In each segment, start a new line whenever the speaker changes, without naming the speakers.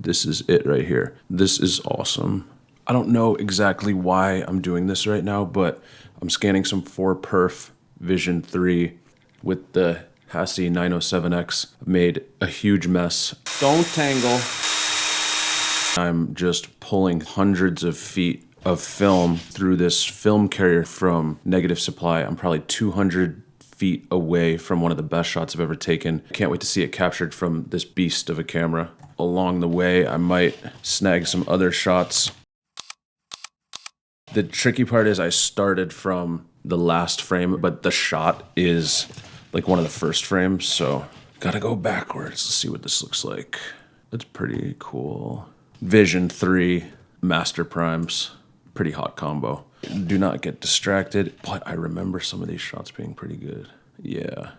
This is it right here. This is awesome. I don't know exactly why I'm doing this right now, but I'm scanning some 4perf Vision 3 with the Hassy 907X. I've made a huge mess. Don't tangle. I'm just pulling hundreds of feet of film through this film carrier from negative supply. I'm probably 200 feet away from one of the best shots I've ever taken. Can't wait to see it captured from this beast of a camera. Along the way, I might snag some other shots. The tricky part is I started from the last frame, but the shot is like one of the first frames, so gotta go backwards. Let's see what this looks like. That's pretty cool. Vision 3, Master Primes. Pretty hot combo. Do not get distracted, but I remember some of these shots being pretty good. Yeah.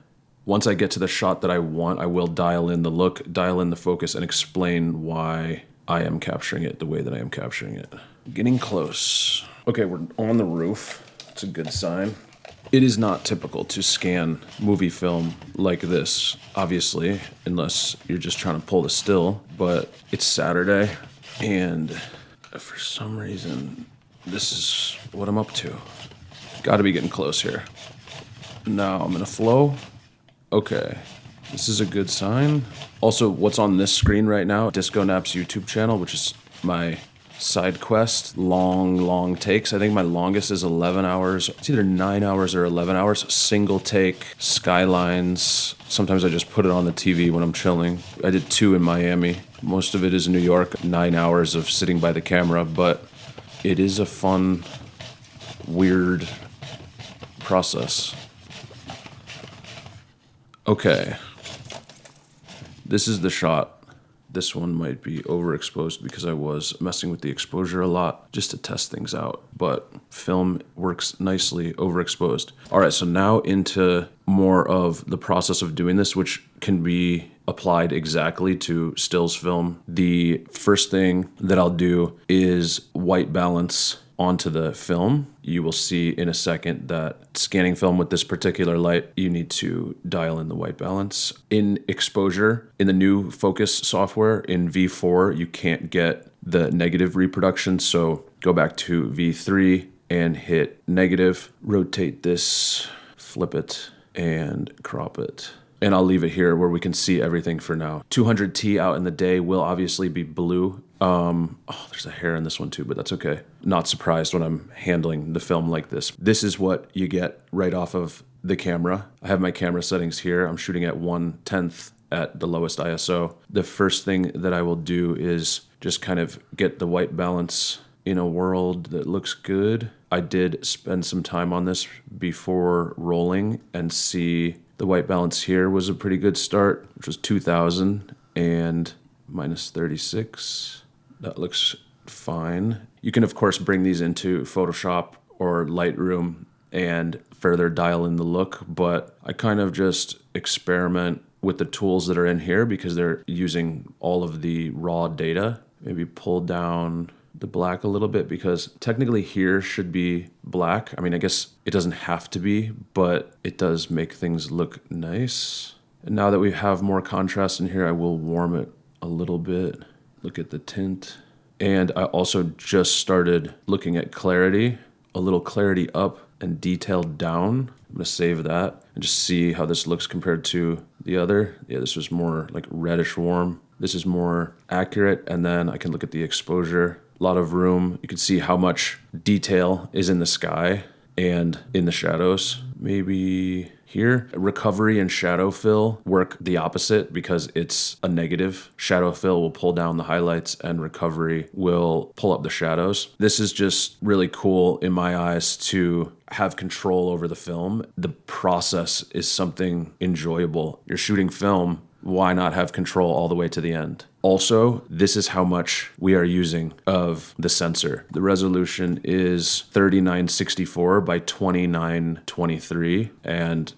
Once I get to the shot that I want, I will dial in the look, dial in the focus, and explain why I am capturing it the way that I am capturing it. Getting close. Okay, we're on the roof. It's a good sign. It is not typical to scan movie film like this, obviously, unless you're just trying to pull the still, but it's Saturday, and for some reason, this is what I'm up to. Gotta be getting close here. Now I'm in a flow. Okay, this is a good sign. Also, what's on this screen right now, Disco Nap's YouTube channel, which is my side quest, long takes. I think my longest is 11 hours. It's either 9 hours or 11 hours. Single take, skylines. Sometimes I just put it on the TV when I'm chilling. I did 2 in Miami. Most of it is New York, 9 hours of sitting by the camera, but it is a fun, weird process. Okay, this is the shot. This one might be overexposed because I was messing with the exposure a lot just to test things out, but film works nicely overexposed. All right, so now into more of the process of doing this, which can be applied exactly to stills film. The first thing that I'll do is white balance onto the film. You will see in a second that scanning film with this particular light, you need to dial in the white balance. In exposure, in the new focus software, in V4, you can't get the negative reproduction, so go back to V3 and hit negative, rotate this, flip it, and crop it. And I'll leave it here where we can see everything for now. 200T out in the day will obviously be blue. There's a hair in this one too, but that's okay. Not surprised when I'm handling the film like this. This is what you get right off of the camera. I have my camera settings here. I'm shooting at 1/10 at the lowest ISO. The first thing that I will do is just kind of get the white balance in a world that looks good. I did spend some time on this before rolling and see the white balance here was a pretty good start, which was 2000 and minus 36. That looks fine. You can, of course, bring these into Photoshop or Lightroom and further dial in the look, but I kind of just experiment with the tools that are in here because they're using all of the raw data. Maybe pull down the black a little bit because technically here should be black. I mean, I guess it doesn't have to be, but it does make things look nice. And now that we have more contrast in here, I will warm it a little bit. Look at the tint. And I also just started looking at clarity, a little clarity up and detail down. I'm gonna save that and just see how this looks compared to the other. Yeah, this was more like reddish warm. This is more accurate, and then I can look at the exposure. A lot of room. You can see how much detail is in the sky and in the shadows. Maybe here, recovery and shadow fill work the opposite because it's a negative. Shadow fill will pull down the highlights and recovery will pull up the shadows. This is just really cool in my eyes to have control over the film. The process is something enjoyable. You're shooting film, why not have control all the way to the end? Also, this is how much we are using of the sensor. The resolution is 3964 by 2923, and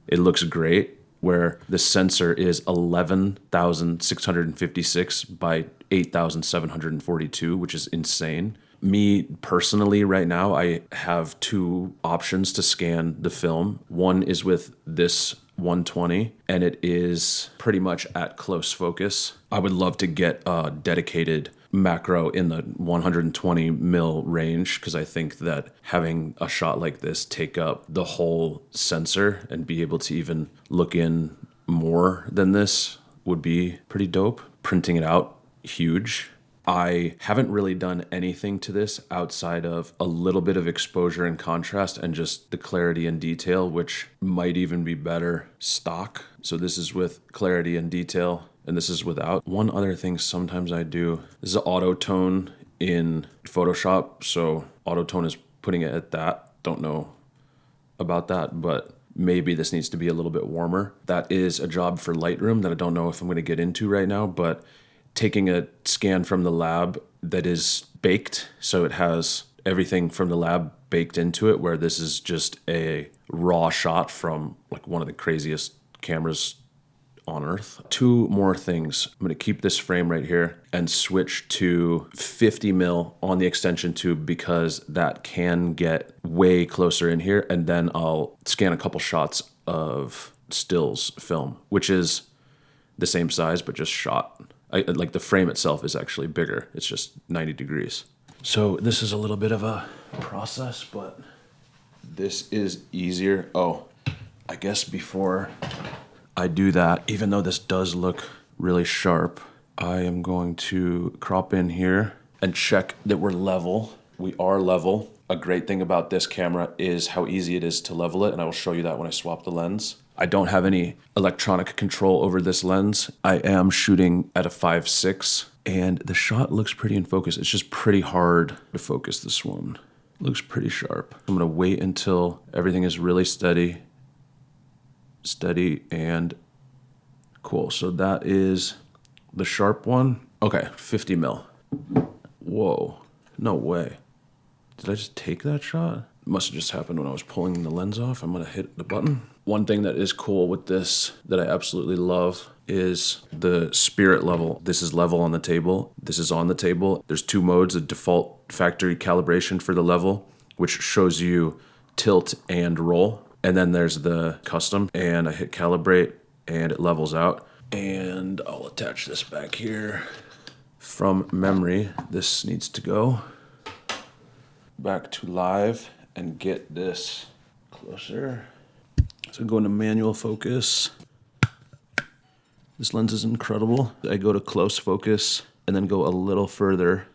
it looks great, where the sensor is 11,656 by 8,742, which is insane. Me personally, right now, I have 2 options to scan the film. One is with this 120 and it is pretty much at close focus. I would love to get a dedicated macro in the 120 mil range because I think that having a shot like this take up the whole sensor and be able to even look in more than this would be pretty dope. Printing it out, huge. I haven't really done anything to this outside of a little bit of exposure and contrast and just the clarity and detail, which might even be better stock. So this is with clarity and detail, and this is without. One other thing sometimes I do, this is auto tone in Photoshop. So auto tone is putting it at that. Don't know about that, but maybe this needs to be a little bit warmer. That is a job for Lightroom that I don't know if I'm going to get into right now, but taking a scan from the lab that is baked, so it has everything from the lab baked into it, where this is just a raw shot from like one of the craziest cameras on earth. Two more things. I'm going to keep this frame right here and switch to 50 mil on the extension tube because that can get way closer in here, and then I'll scan a couple shots of stills film, which is the same size but just shot. Like the frame itself is actually bigger. It's just 90 degrees. So this is a little bit of a process, but this is easier. Oh, I guess before I do that, even though this does look really sharp, I am going to crop in here and check that we're level. We are level. A great thing about this camera is how easy it is to level it, and I will show you that when I swap the lens. I don't have any electronic control over this lens. I am shooting at a 5.6 and the shot looks pretty in focus. It's just pretty hard to focus this one. It looks pretty sharp. I'm gonna wait until everything is really steady and cool. So that is the sharp one. Okay, 50 mil. Whoa, no way. Did I just take that shot? It must have just happened when I was pulling the lens off. I'm gonna hit the button. One thing that is cool with this that I absolutely love is the spirit level. This is level on the table. This is on the table. There's two modes, a default factory calibration for the level, which shows you tilt and roll. And then there's the custom, and I hit calibrate and it levels out. And I'll attach this back here. From memory, this needs to go back to live and get this closer. So go into manual focus. This lens is incredible. I go to close focus and then go a little further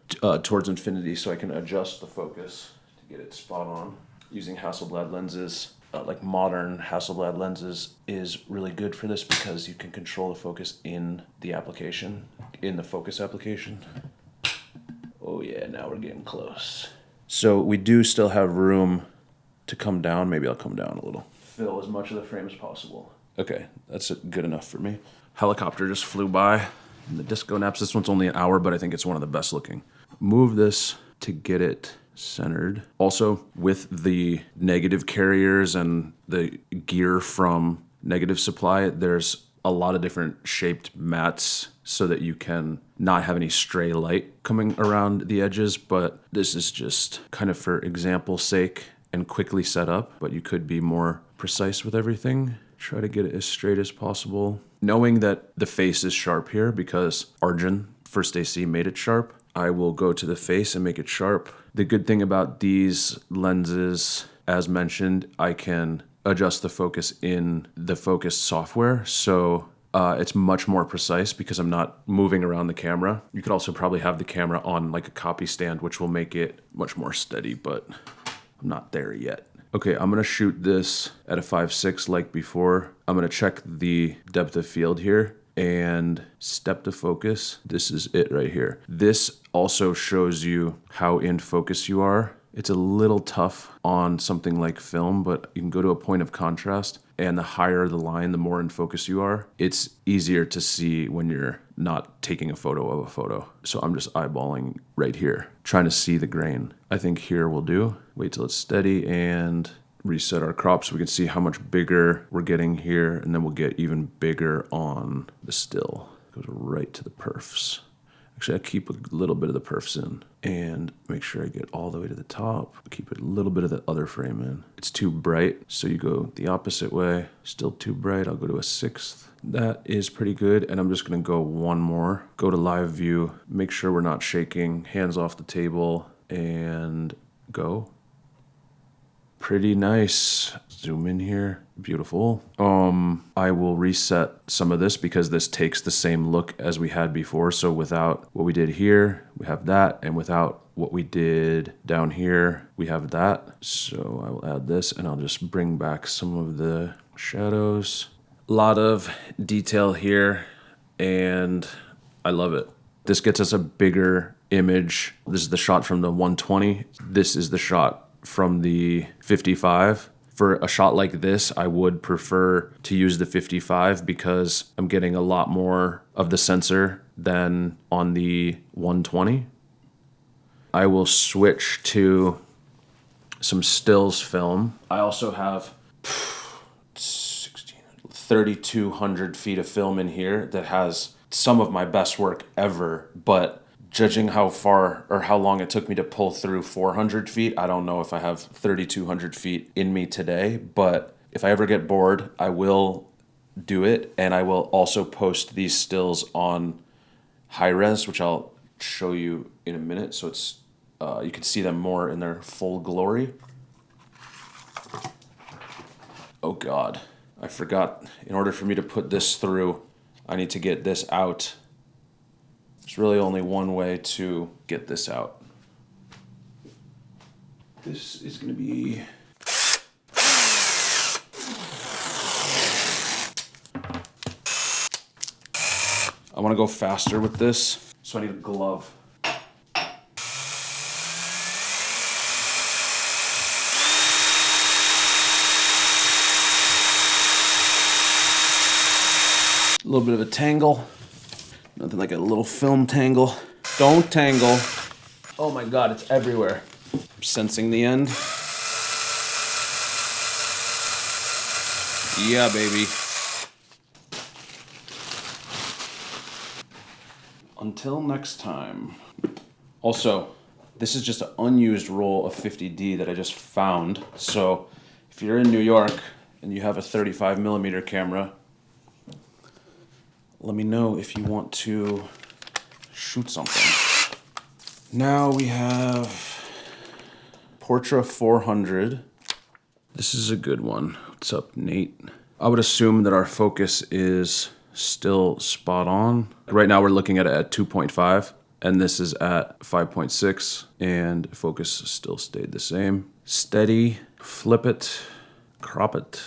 towards infinity so I can adjust the focus to get it spot on. Using Hasselblad lenses, like modern Hasselblad lenses, is really good for this because you can control the focus in the application, in the focus application. Oh yeah, now we're getting close. So we do still have room to come down. Maybe I'll come down a little. Fill as much of the frame as possible. Okay, that's good enough for me. Helicopter just flew by. And the disco naps, this one's only an hour, but I think it's one of the best looking. Move this to get it centered. Also, with the negative carriers and the gear from Negative Supply, there's a lot of different shaped mats so that you can not have any stray light coming around the edges, but this is just kind of for example's sake and quickly set up, but you could be more precise with everything. Try to get it as straight as possible. Knowing that the face is sharp here because Arjun, First AC, made it sharp, I will go to the face and make it sharp. The good thing about these lenses, as mentioned, I can adjust the focus in the focus software, so it's much more precise because I'm not moving around the camera. You could also probably have the camera on like a copy stand, which will make it much more steady, but I'm not there yet. Okay, I'm gonna shoot this at a 5.6 like before. I'm gonna check the depth of field here and step to focus. This is it right here. This also shows you how in focus you are. It's a little tough on something like film, but you can go to a point of contrast, and the higher the line, the more in focus you are. It's easier to see when you're not taking a photo of a photo. So I'm just eyeballing right here, trying to see the grain. I think here will do. Wait till it's steady and reset our crop so we can see how much bigger we're getting here, and then we'll get even bigger on the still. Goes right to the perfs. Actually, I keep a little bit of the perfs in and make sure I get all the way to the top. Keep a little bit of the other frame in. It's too bright, so you go the opposite way. Still too bright, I'll go to a 1/6. That is pretty good, and I'm just gonna go one more. Go to live view, make sure we're not shaking, hands off the table, and go. Pretty nice. Zoom in here. Beautiful. I will reset some of this because this takes the same look as we had before. So without what we did here, we have that. And without what we did down here, we have that. So I will add this and I'll just bring back some of the shadows. A lot of detail here and I love it. This gets us a bigger image. This is the shot from the 120. This is the shot from the 55. For a shot like this, I would prefer to use the 55 because I'm getting a lot more of the sensor than on the 120. I will switch to some stills film. I also have 3,200 feet of film in here that has some of my best work ever, but judging how far or how long it took me to pull through 400 feet, I don't know if I have 3,200 feet in me today, but if I ever get bored, I will do it. And I will also post these stills on high res, which I'll show you in a minute. So it's you can see them more in their full glory. Oh God, I forgot. In order for me to put this through, I need to get this out. There's really only one way to get this out. This is going to be... I want to go faster with this, so I need a glove. A little bit of a tangle. Nothing like a little film tangle. Don't tangle. Oh my God, it's everywhere. I'm sensing the end. Yeah, baby. Until next time. Also, this is just an unused roll of 50D that I just found. So if you're in New York and you have a 35mm camera, let me know if you want to shoot something. Now we have Portra 400. This is a good one. What's up, Nate? I would assume that our focus is still spot on. Right now we're looking at it at 2.5 and this is at 5.6 and focus still stayed the same. Steady, flip it, crop it,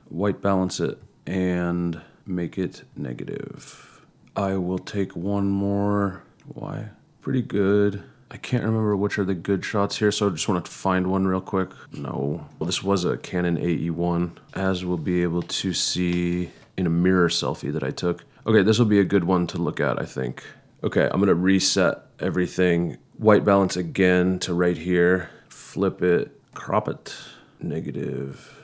white balance it, and make it negative. I will take one more. Why? Pretty good. I can't remember which are the good shots here, so I just want to find one real quick. No. Well, this was a Canon AE1, as we'll be able to see in a mirror selfie that I took. Okay, this will be a good one to look at, I think. Okay, I'm gonna reset everything. White balance again to right here. Flip it, crop it, negative.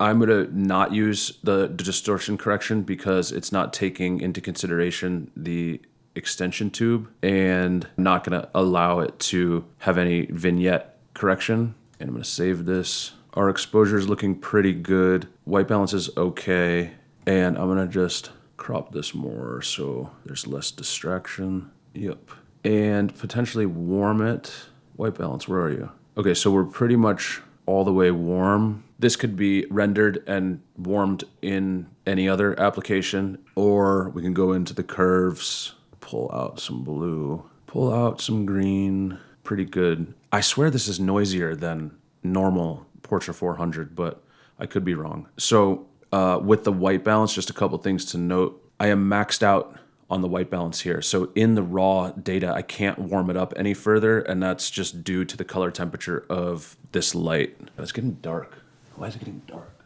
I'm gonna not use the distortion correction because it's not taking into consideration the extension tube and I'm not gonna allow it to have any vignette correction. And I'm gonna save this. Our exposure is looking pretty good. White balance is okay. And I'm gonna just crop this more so there's less distraction. Yep. And potentially warm it. White balance, where are you? Okay, so we're pretty much all the way warm. This could be rendered and warmed in any other application, or we can go into the curves, pull out some blue, pull out some green. Pretty good. I swear this is noisier than normal Portra 400, but I could be wrong. So with the white balance, just a couple things to note. I am maxed out on the white balance here. So in the raw data, I can't warm it up any further, and that's just due to the color temperature of this light. It's getting dark. Why is it getting dark?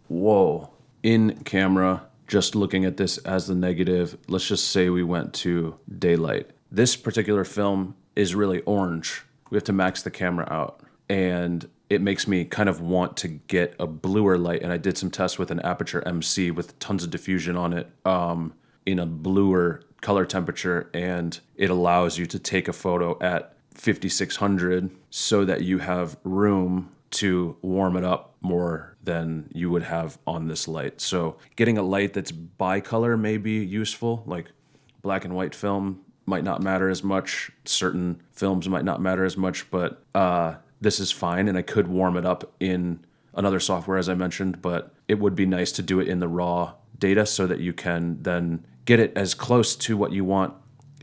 Whoa. In camera, just looking at this as the negative, let's just say we went to daylight. This particular film is really orange. We have to max the camera out. And it makes me kind of want to get a bluer light. And I did some tests with an Aperture MC with tons of diffusion on it in a bluer color temperature, and it allows you to take a photo at 5600 so that you have room to warm it up more than you would have on this light. So getting a light that's bicolor may be useful. Like black and white film might not matter as much. Certain films might not matter as much, but this is fine. And I could warm it up in another software, as I mentioned, but it would be nice to do it in the raw data so that you can then get it as close to what you want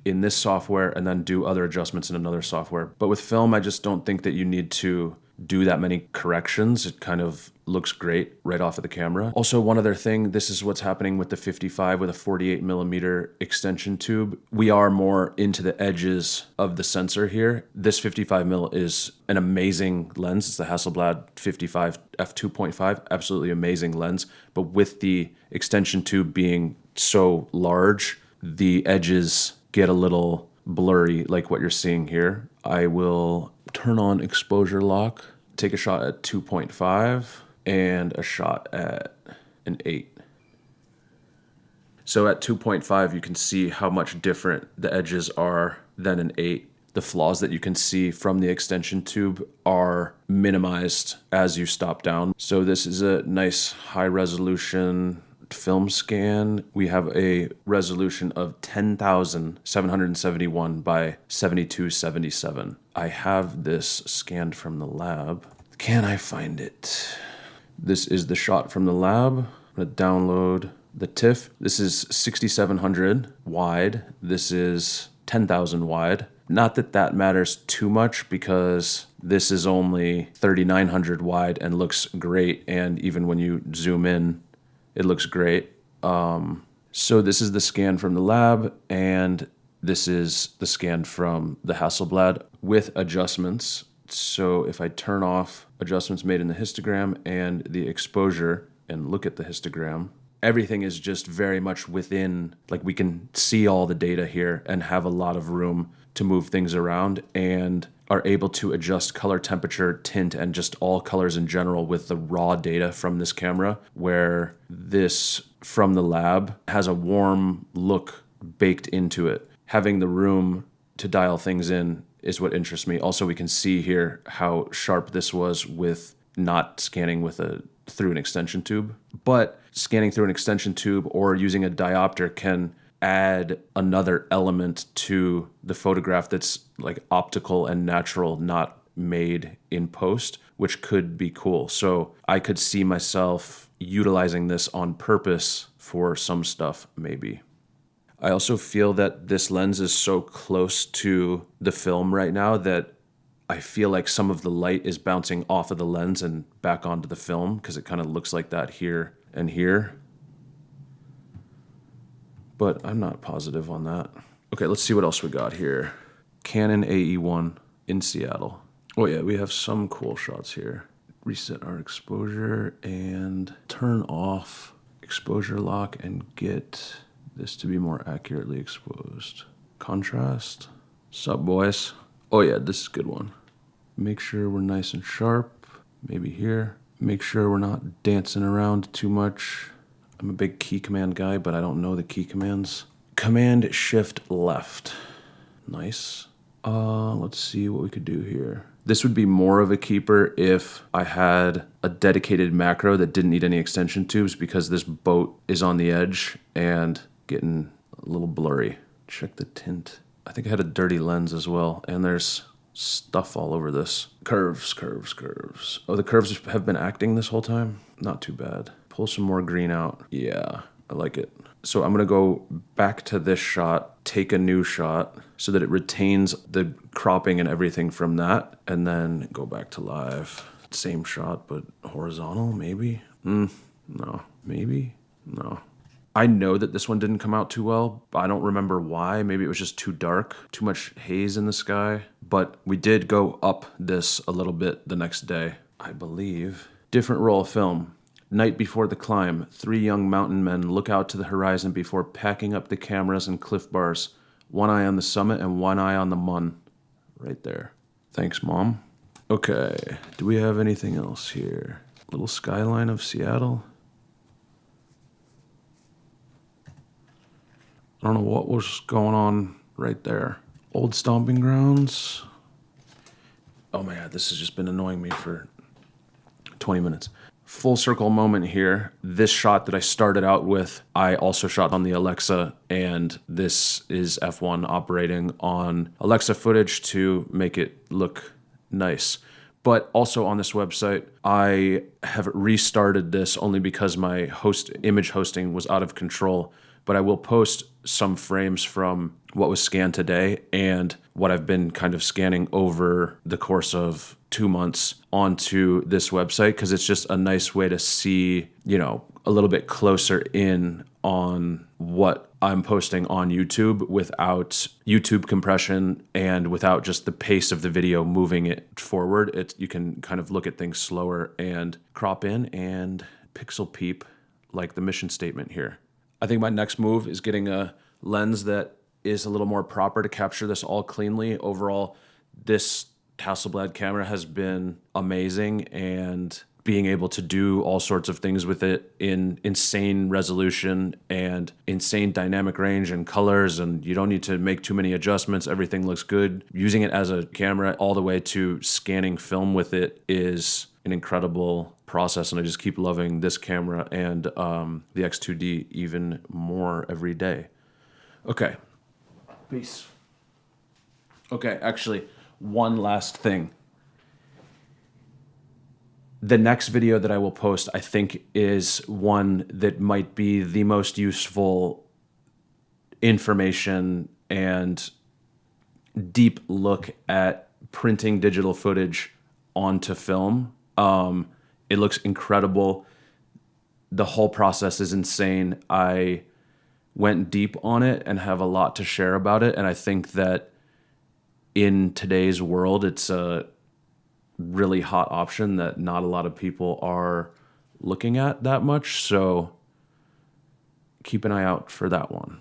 in this software and then do other adjustments in another software. But with film, I just don't think that you need to do that many corrections. It kind of looks great right off of the camera. Also, one other thing, this is what's happening with the 55 with a 48 millimeter extension tube. We are more into the edges of the sensor here. This 55 mil is an amazing lens. It's the Hasselblad 55 f2.5, absolutely amazing lens. But with the extension tube being so large, the edges get a little blurry like what you're seeing here. I will turn on exposure lock, take a shot at 2.5 and a shot at an 8. So at 2.5 you can see how much different the edges are than an 8. The flaws that you can see from the extension tube are minimized as you stop down. So this is a nice high resolution film scan. We have a resolution of 10,771 by 7277. I have this scanned from the lab. Can I find it? This is the shot from the lab. I'm going to download the TIFF. This is 6700 wide. This is 10,000 wide. Not that that matters too much because this is only 3,900 wide and looks great. And even when you zoom in, it looks great. So this is the scan from the lab, and this is the scan from the Hasselblad with adjustments. So if I turn off adjustments made in the histogram and the exposure and look at the histogram, everything is just very much within, like we can see all the data here and have a lot of room to move things around and are able to adjust color, temperature, tint, and just all colors in general with the raw data from this camera, where this from the lab has a warm look baked into it. Having the room to dial things in is what interests me. Also, we can see here how sharp this was with not scanning with through an extension tube. But scanning through an extension tube or using a diopter can add another element to the photograph that's like optical and natural, not made in post, which could be cool. So I could see myself utilizing this on purpose for some stuff, maybe. I also feel that this lens is so close to the film right now that I feel like some of the light is bouncing off of the lens and back onto the film because it kind of looks like that here and here. But I'm not positive on that. Okay, let's see what else we got here. Canon AE1 in Seattle. Oh yeah, we have some cool shots here. Reset our exposure and turn off exposure lock and get this to be more accurately exposed. Contrast. Sup, boys? Oh yeah, this is a good one. Make sure we're nice and sharp. Maybe here. Make sure we're not dancing around too much. I'm a big key command guy, but I don't know the key commands. Command Shift Left. Nice. Let's see what we could do here. This would be more of a keeper if I had a dedicated macro that didn't need any extension tubes, because this boat is on the edge and getting a little blurry. Check the tint. I think I had a dirty lens as well, and there's stuff all over this. Curves, curves, curves. Oh, the curves have been acting this whole time? Not too bad. Pull some more green out. Yeah, I like it. So I'm gonna go back to this shot, take a new shot so that it retains the cropping and everything from that, and then go back to live. Same shot, but horizontal, maybe? No. Maybe? No. I know that this one didn't come out too well, but I don't remember why. Maybe it was just too dark, too much haze in the sky. But we did go up this a little bit the next day, I believe. Different roll of film. Night before the climb, 3 young mountain men look out to the horizon before packing up the cameras and Cliff Bars. One eye on the summit and one eye on the mun. Right there. Thanks, Mom. Okay, do we have anything else here? Little skyline of Seattle. I don't know what was going on right there. Old stomping grounds. Oh my God, this has just been annoying me for 20 minutes. Full circle moment here. This shot that I started out with, I also shot on the Alexa, and this is F1 operating on Alexa footage to make it look nice. But also on this website, I have restarted this only because my image hosting was out of control. But I will post some frames from what was scanned today and what I've been kind of scanning over the course of 2 months onto this website, because it's just a nice way to see, a little bit closer in on what I'm posting on YouTube without YouTube compression and without just the pace of the video moving it forward. You can kind of look at things slower and crop in and pixel peep like the mission statement here. I think my next move is getting a lens that is a little more proper to capture this all cleanly. Overall, this Hasselblad camera has been amazing, and being able to do all sorts of things with it in insane resolution and insane dynamic range and colors, and you don't need to make too many adjustments. Everything looks good. Using it as a camera all the way to scanning film with it is an incredible process, and I just keep loving this camera and the X2D even more every day. Okay. Peace. Okay, actually, one last thing. The next video that I will post, I think, is one that might be the most useful information and deep look at printing digital footage onto film. It looks incredible. The whole process is insane. I went deep on it and have a lot to share about it. And I think that in today's world, it's a really hot option that not a lot of people are looking at that much. So keep an eye out for that one.